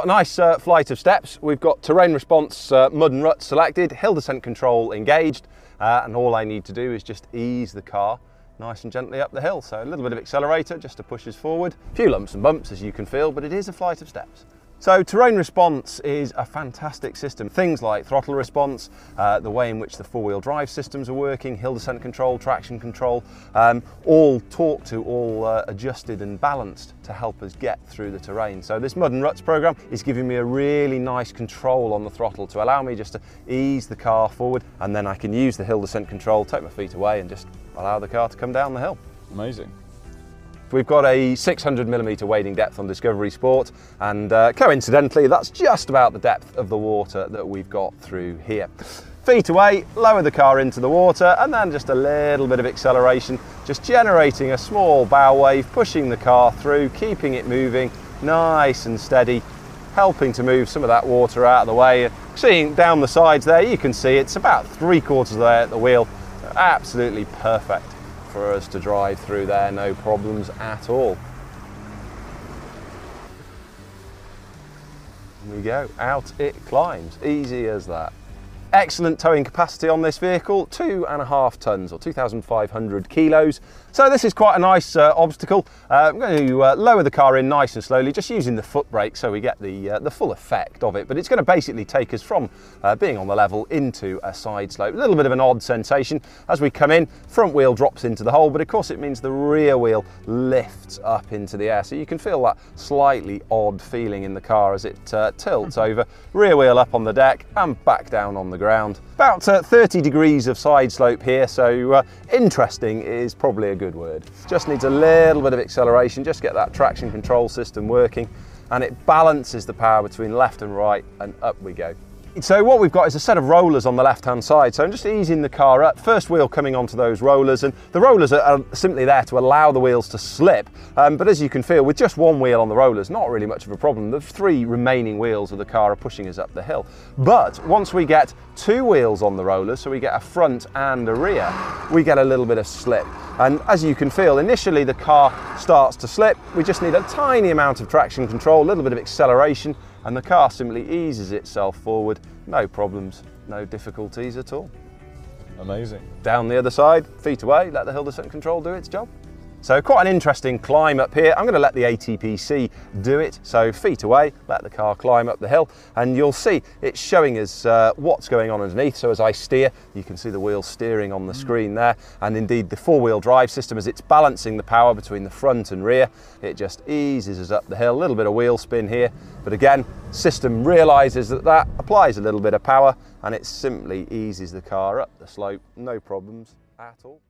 A nice flight of steps. We've got terrain response, mud and ruts selected, hill descent control engaged, and all I need to do is just ease the car nice and gently up the hill. So a little bit of accelerator just to push us forward. A few lumps and bumps, as you can feel, but it is a flight of steps. So terrain response is a fantastic system. Things like throttle response, the way in which the four-wheel drive systems are working, hill descent control, traction control, all talk to, all adjusted and balanced to help us get through the terrain. So this mud and ruts program is giving me a really nice control on the throttle to allow me just to ease the car forward, and then I can use the hill descent control, take my feet away and just allow the car to come down the hill. Amazing. We've got a 600mm wading depth on Discovery Sport, and coincidentally that's just about the depth of the water that we've got through here. Feet away, lower the car into the water, and then just a little bit of acceleration, just generating a small bow wave, pushing the car through, keeping it moving nice and steady, helping to move some of that water out of the way. Seeing down the sides there, you can see it's about 3/4 there at the wheel. Absolutely perfect for us to drive through there, no problems at all. There we go, out it climbs, easy as that. Excellent towing capacity on this vehicle, 2.5 tonnes or 2,500 kilos. So this is quite a nice obstacle. I'm going to lower the car in nice and slowly, just using the foot brake so we get the full effect of it. But it's going to basically take us from being on the level into a side slope. A little bit of an odd sensation. As we come in, front wheel drops into the hole, but of course it means the rear wheel lifts up into the air. So you can feel that slightly odd feeling in the car as it tilts over. Rear wheel up on the deck and back down on the ground. About 30 degrees of side slope here, so interesting is probably a good word. Just needs a little bit of acceleration, just get that traction control system working, and it balances the power between left and right, and up we go. So what we've got is a set of rollers on the left-hand side. So I'm just easing the car up, first wheel coming onto those rollers, and the rollers are simply there to allow the wheels to slip. But as you can feel, with just one wheel on the rollers, not really much of a problem. The 3 remaining wheels of the car are pushing us up the hill. But once we get 2 wheels on the rollers, so we get a front and a rear, we get a little bit of slip. And as you can feel, initially the car starts to slip. We just need a tiny amount of traction control, a little bit of acceleration, and the car simply eases itself forward. No problems, no difficulties at all. Amazing. Down the other side, feet away, let the hill descent control do its job. So quite an interesting climb up here. I'm going to let the ATPC do it. So feet away, let the car climb up the hill, and you'll see it's showing us what's going on underneath. So as I steer, you can see the wheel steering on the screen there, and indeed the four-wheel drive system, as it's balancing the power between the front and rear, it just eases us up the hill. A little bit of wheel spin here, but again, system realizes that that applies a little bit of power, and it simply eases the car up the slope, no problems at all.